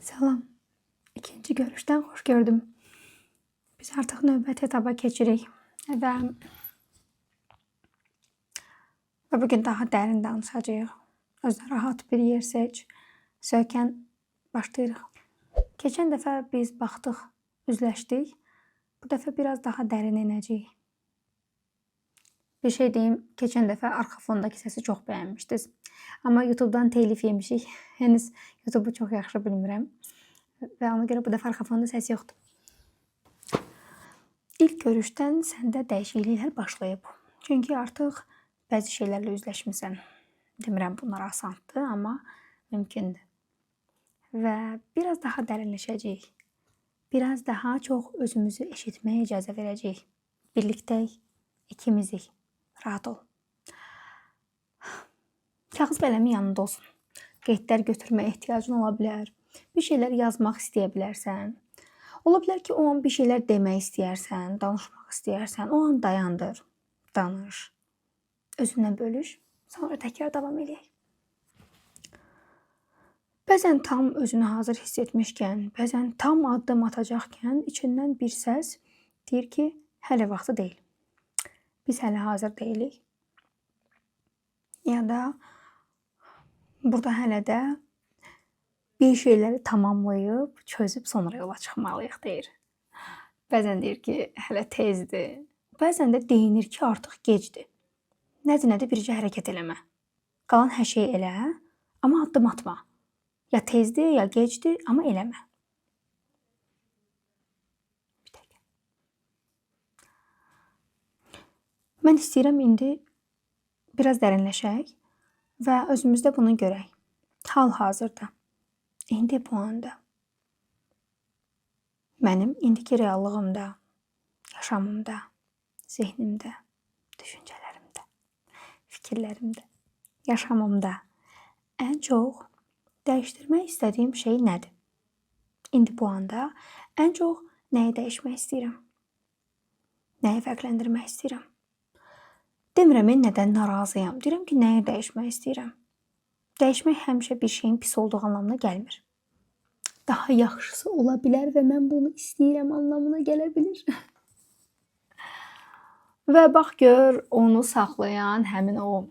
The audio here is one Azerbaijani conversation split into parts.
Salam. İkinci görüşdən xoş gördüm. Biz artıq növbəti etaba keçirik və bugün daha dərin danışacağıq. Özünə rahat bir yer seç. Söykən başlayırıq. Keçən dəfə biz baxdıq, üzləşdik. Bu dəfə biraz daha dərin enəcəyik. Bir şey deyim, keçən dəfə arxa fondakı səsi çox bəyənmişdiniz. Amma YouTube'dan telif yemişik. Henüz YouTube'u çox yaxşı bilmirəm. Və ona görə bu dəfə arxa fonda səs yoxdur. İlk görüşdən səndə dəyişikliklər başlayıb. Çünki artıq bəzi şeylərlə üzləşmisən. Demirəm bunlar asandır, amma mümkündür. Və biraz daha dərinləşəcəyik. Biraz daha çox özümüzü eşitməyə icazə verəcəyik. Birlikdəyik, ikimizik. Rahat ol. Kağız qələmi yanında olsun. Qeydlər götürməyə ehtiyacın ola bilər. Bir şeylər yazmaq istəyə bilərsən. Ola bilər ki, o an bir şeylər demək istəyərsən, danışmaq istəyərsən. O an dayandır, danış. Özündən bölüş, sonra təkrar davam edək. Bəzən tam özünü hazır hiss etmişkən, bəzən tam addım atacaqkən içindən bir səs deyir ki, hələ vaxtı deyil. Biz hələ hazır deyilik. Ya da burada hələ də bir şeyləri tamamlayıb, çözüb sonra yola çıxmalıyıq deyir. Bəzən deyir ki, hələ tezdir. Bəzən də deyinir ki, artıq gecdir. Nədir, bircə hərəkət eləmə. Qalan hər şey elə, amma addım atma. Ya tezdir, ya gecdir, amma eləmə. Mən istəyirəm indi biraz dərinləşək və özümüzdə bunu görək. Hal-hazırda, indi bu anda. Mənim indiki reallığımda, yaşamımda, zehnimdə, düşüncələrimdə, fikirlərimdə, yaşamımda ən çox dəyişdirmək istədiyim şey nədir? İndi bu anda ən çox nəyi dəyişmək istəyirəm? Nəyi fərqləndirmək istəyirəm? Demirəm, nədən narazıyam. Deyirəm ki, nəyi dəyişmək istəyirəm? Dəyişmək həmişə bir şeyin pis olduğu anlamına gəlmir. Daha yaxşısı ola bilər və mən bunu istəyirəm anlamına gələ bilir. Və bax gör, onu saxlayan həmin o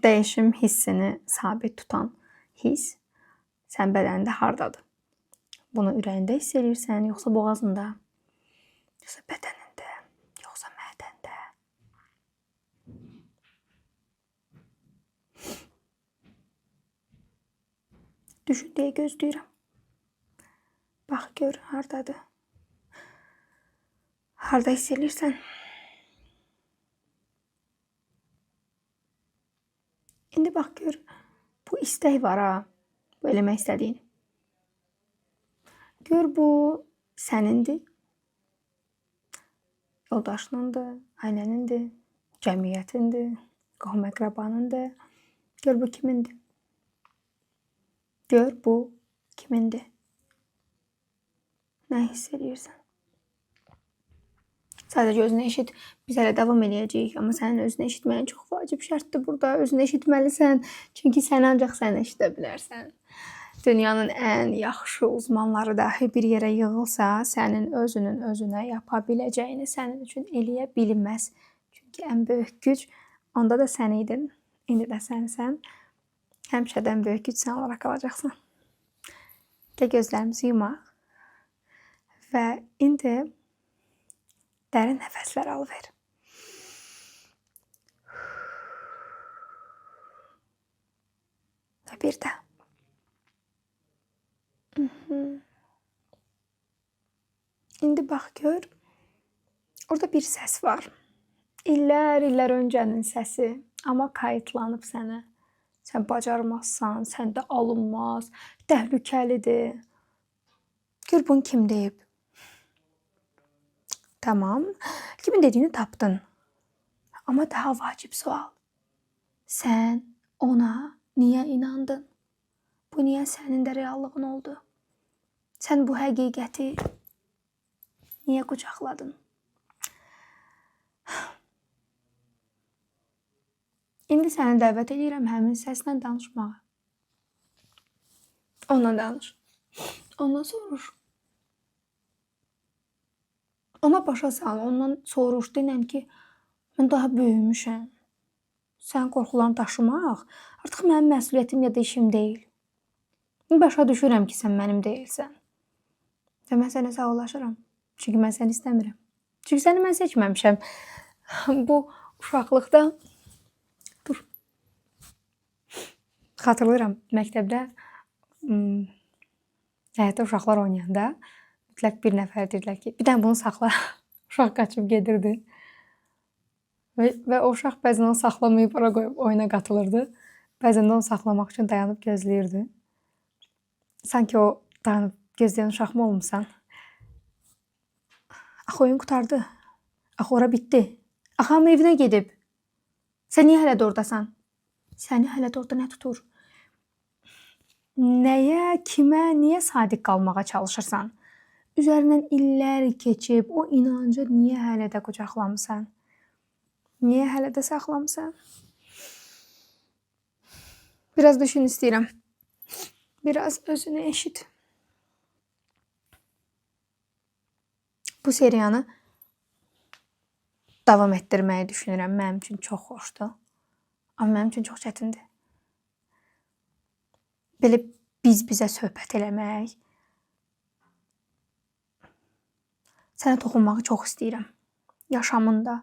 dəyişim hissini sabit tutan hiss sən bədənində hardadır? Bunu ürəyində hiss edirsən, yoxsa boğazında, yoxsa bədənində, yoxsa mədəndə? Düşün deyə gözləyirəm. Bax gör, hardadır? Harda hiss edirsən? İndi bax gör, bu istək var ha, bu eləmək istədiyin. Gör, bu sənindir, yoldaşınındır, ailənindir, cəmiyyətindir, qohum-əqrabanındır. Gör, bu kimindir? Gör, bu kimindir? Nə hiss edirsən? Sadəcə özünü eşit. Biz hələ davam edəcəyik, amma sənin özünü eşitməyin çox vacib şərtdir burada. Özünü eşitməlisən, çünki sən ancaq sən eşidə bilərsən. Dünyanın ən yaxşı uzmanları dahi bir yerə yığılsa, sənin özünün özünə yapa biləcəyini sənin üçün eləyə bilməz. Çünki ən böyük güc onda da sən idin, indi də sənsən. Həmişədən böyük güc sən olaraq qalacaqsan. Gəl gözlərimizi yumaq və indi dərin nəfəslər al ver. Və bir də. İndi bax gör, orada bir səs var. İllər öncənin səsi, amma kayıtlanıb sənə. Sən bacarmazsan, səndə alınmaz, təhlükəlidir. Gör, bunu kim deyib? Tamam, kimin dediyini tapdın. Amma daha vacib sual. Sən ona niyə inandın? Bu niyə sənin də reallığın oldu? Sən bu həqiqəti niyə qucaqladın? İndi səni dəvət edirəm həmin səslə danışmağa. Onunla danış. Ondan soruş. Ona başa sal. Ondan soruş. Denən ki, mən daha böyümüşəm. Sən qorxularını daşımaq artıq mənim məsuliyyətim ya da işim deyil. Başa düşürəm ki, sən mənim deyilsən. Və mən sənə sağollaşıram. Çünki mən səni istəmirəm. Çünki səni mən seçməmişəm. Bu uşaqlıqda xatırlayıram məktəbdə həyətdə uşaqlar oynayanda mütləq bir nəfər deyirlər ki, bir dənə bunu saxla. Uşaq qaçıb gedirdi. Və o uşaq bəzən onu saxlamayıb ora qoyub oyuna qatılırdı. Bəzən də onu saxlamaq üçün dayanıb gözləyirdi. Sanki o dayanıb gözləyən uşaq mı olmusan? Axı oyun qurtardı. Axı ora bitdi. Axı hamı evinə gedib. Sən niyə hələ də oradasan? Səni hələ də orada nə tutur? Nəyə, kimə, niyə sadiq qalmağa çalışırsan? Üzərindən illər keçib o inancı niyə hələ də qucaqlamısan? Niyə hələ də saxlamısan? Biraz düşün istəyirəm. Biraz özünü eşit. Bu seriyanı davam etdirməyi düşünürəm. Mənim üçün çox xoşdur. Amma mənim üçün çox çətindir. Belə biz-bizə söhbət eləmək. Sənə toxunmağı çox istəyirəm. Yaşamında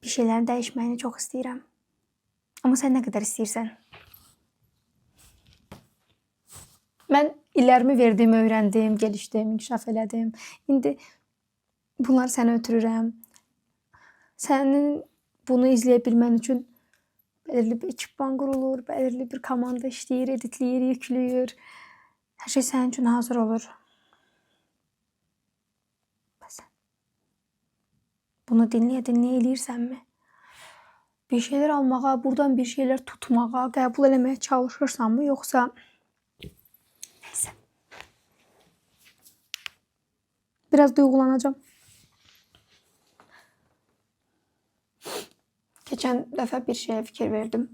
bir şeylərin dəyişməyini çox istəyirəm. Amma sən nə qədər istəyirsən? Mən illərimi verdim, öyrəndim, gelişdim, inkişaf elədim. İndi bunları sənə ötürürəm. Sənin bunu izləyə bilmən üçün belirli bir ekipman qurulur, belirli bir komanda işləyir, editləyir, yükləyir. Hər şey sənin üçün hazır olur. Bəsən bunu dinləyə eləyirsənmi? Bir şeylər almağa, buradan bir şeylər tutmağa, qəbul eləməyə çalışırsanmı, yoxsa neysə. Biraz duyğulanacağım. Keçən dəfə bir şeyə fikir verdim.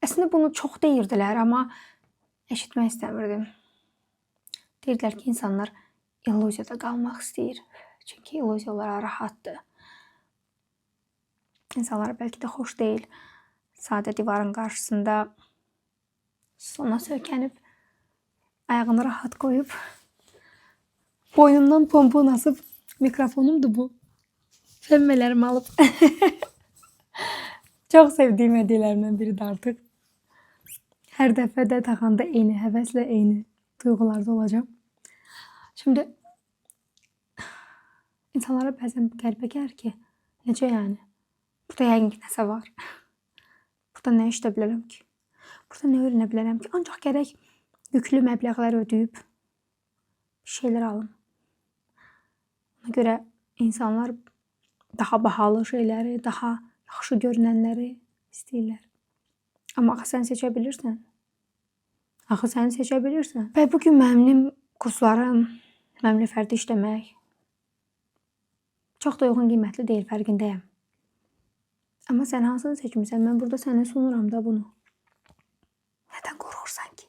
Əslində bunu çox deyirdilər, amma eşitmək istəmirdim. Deyirdilər ki, insanlar illüziyada qalmaq istəyir. Çünki illüziyalar rahatdır. İnsanlara bəlkə də xoş deyil. Sadə divarın qarşısında sona söykənib, ayağını rahat qoyub, boynumdan pompon asıb, mikrofonumdur bu. Fəmmələrimi alıb. Çox sevdiyim hədiyyələrimdən biri də artıq. Hər dəfə də taxanda eyni həvəslə, eyni duyğularda olacağım. Şimdi insanlara bəzən qəlbə gəlir ki, necə yəni? Burada yəqin ki, nəsə var. Burada nə işlə bilərəm ki? Burada nə öyrənə bilərəm ki? Ancaq gərək yüklü məbləğlər ödəyib bir şeylər alım. Ona görə insanlar daha bahalı şeyləri, daha yaxşı görünənləri istəyirlər. Amma axı sən seçə bilirsən. Axı sən seçə bilirsən. Və bugün mənim kurslarım, mənimlə fərdi işləmək çox da uyğun qiymətli deyil, fərqindəyəm. Amma sən hansını seçmirsən? Mən burada sənə sunuram da bunu. Nədən qorxursan ki?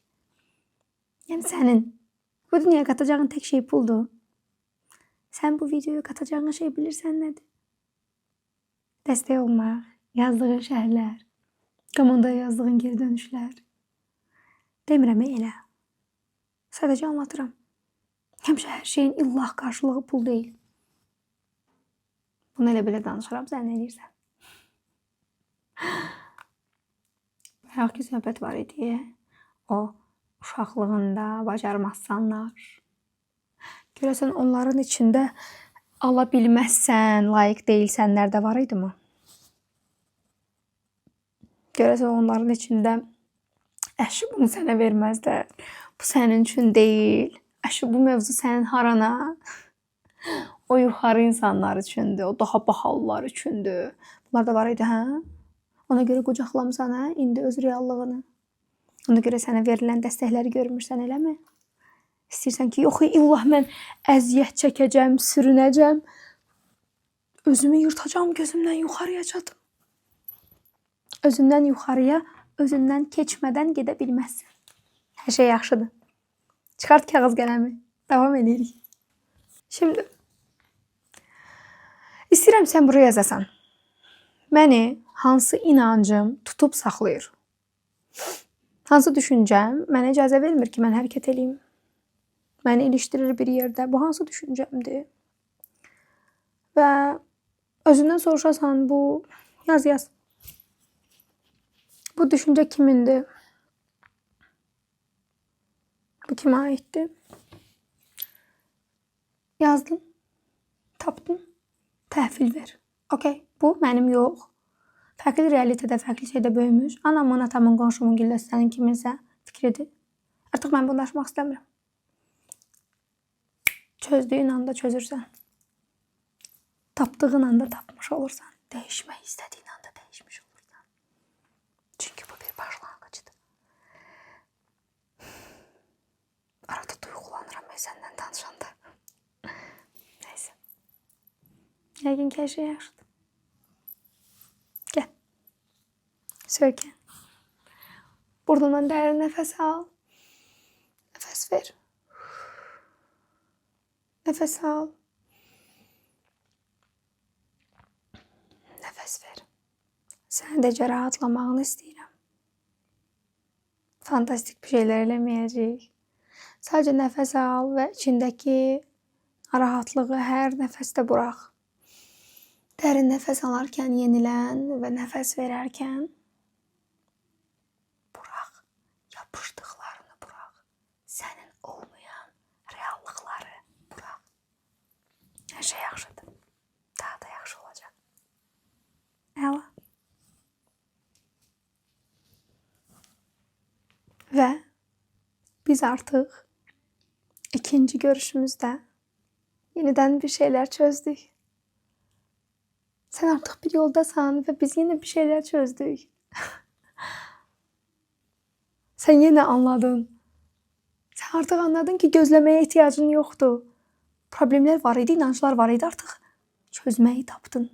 Yəni sənin bu dünyaya qatacağın tək şey puldur. Sən bu videoya qatacağın şey bilirsən nədir? Dəstək olmaq, yazdığın şəhərlər, komandaya yazdığın geri dönüşlər. Demirəm elə. Sadəcə anlatıram. Həmişə hər şeyin illah qarşılığı pul deyil. Bunu elə belə danışıram, sən nə edirsən? Bayaq ki söhbət var idi. O uşaqlığında bacarmazsanlar. Görəsən onların içində ala bilməzsən, layiq deyilsənlər də var idi mi? Görəsən onların içində əşi bunu sənə verməzlər. Bu sənin üçün deyil. Əşi bu mövzu sənin harana. O yuxarı insanlar üçündür, o daha bahalılar üçündür. Bunlar da var idi, hə? Ona görə qucaqlamısan, hə? İndi öz reallığını. Ona görə sənə verilən dəstəkləri görmürsən, eləmi? İstəyirsən ki, yox, illah mən əziyyət çəkəcəm, sürünəcəm. Özümü yırtacağım, gözümdən yuxarıya çatım. Özündən yuxarıya, özündən keçmədən gedə bilməzsən. Hər şey yaxşıdır. Çıxart kağız qələmi. Davam edirik. Şimdi istəyirəm sən buraya yazasan. Məni hansı inancım tutub saxlayır? Hansı düşüncəm mənə icazə vermir ki, mən hərəkət edeyim? Məni ilişdirir bir yerdə. Bu hansı düşüncəmdir? Və özündən soruşasan, bu yaz. Bu düşüncə kimindir? Bu kimə aiddir? Yazdın, tapdın, təhvil ver. Okay, bu mənim yox. Fərqli realitetdə, fərqli şeydə böyümüş. Anamın, atamın, qonşumun, gilləsi sənin kiminsə fikridir. Artıq mən bunu daşımaq istəmirəm. Çözdüyün anda çözürsən. Tapdığın anda tapmış olursan. Dəyişmək istədiyin anda dəyişmiş olursan. Çünki bu bir başlanğıcdır. Arada duyğulanıram mən səndən danışanda. Neyse. Yəqin ki, hər şey yaxşıdır. Gəl. Söykən. Burnundan dərin nəfəs al. Nəfəs ver. Nəfəs al. Nəfəs ver. Sadəcə rahatlamağını istəyirəm. Fantastik bir şeylər eləməyəcəyik. Sadəcə nəfəs al və içindəki rahatlığı hər nəfəsdə burax. Dərin nəfəs alarkən yenilən və nəfəs verərkən burax. Yapışdıqlarını burax. Sənin olmayan reallıqları burax. Hər şey yaxşıdır. Daha da yaxşı olacaq. Əla. Və biz artıq ikinci görüşümüzdə yenidən bir şeylər çözdük. Sən artıq bir yoldasan və biz yenə bir şeylər çözdük. Sən yenə anladın. Sən artıq anladın ki, gözləməyə ehtiyacın yoxdur. Problemlər var idi, inanclar var idi, artıq çözməyi tapdın.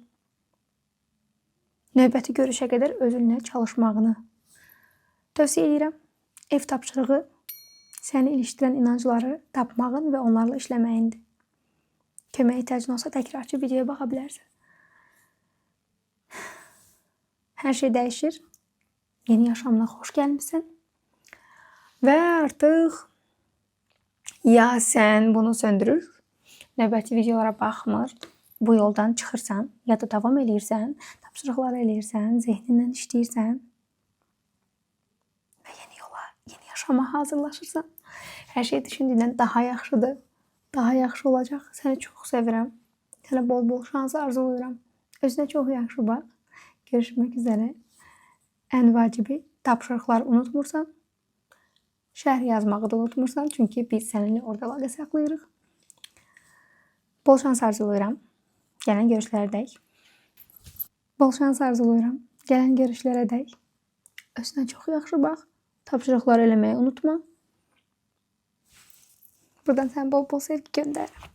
Növbəti görüşə qədər özünlə çalışmağını tövsiyə edirəm. Ev tapşırığı səni ilişdirən inancları tapmağın və onlarla işləməyindir. Köməyə ehtiyacın olsa təkrar açıb videoya baxa bilərsən. Hər şey dəyişir. Yeni yaşamına xoş gəlmişsən. Və artıq ya sən bunu söndürür, növbəti videolara baxmır, bu yoldan çıxırsan, ya da davam edirsən, tapşırıqları eləyirsən, zehnindən işləyirsən və yeni yola, yeni yaşama hazırlaşırsan. Hər şey düşündüyündən daha yaxşıdır, daha yaxşı olacaq. Səni çox sevirəm. Sənə bol-bol şans arzulayıram. Özünə çox yaxşı bax. Görüşmək üzərə. Ən vacibi tapşırıqları unutmursan. Şərh yazmağı da unutmursan. Çünki biz səninlə orada əlaqə saxlayırıq. Bol şans arzulayıram. Gələn görüşlərə dək. Bol şans arzulayıram. Gələn görüşlərə dək. Özünə çox yaxşı bax. Tapşırıqları eləməyi unutma. Buradan sənə bol-bol sevgi göndərirəm.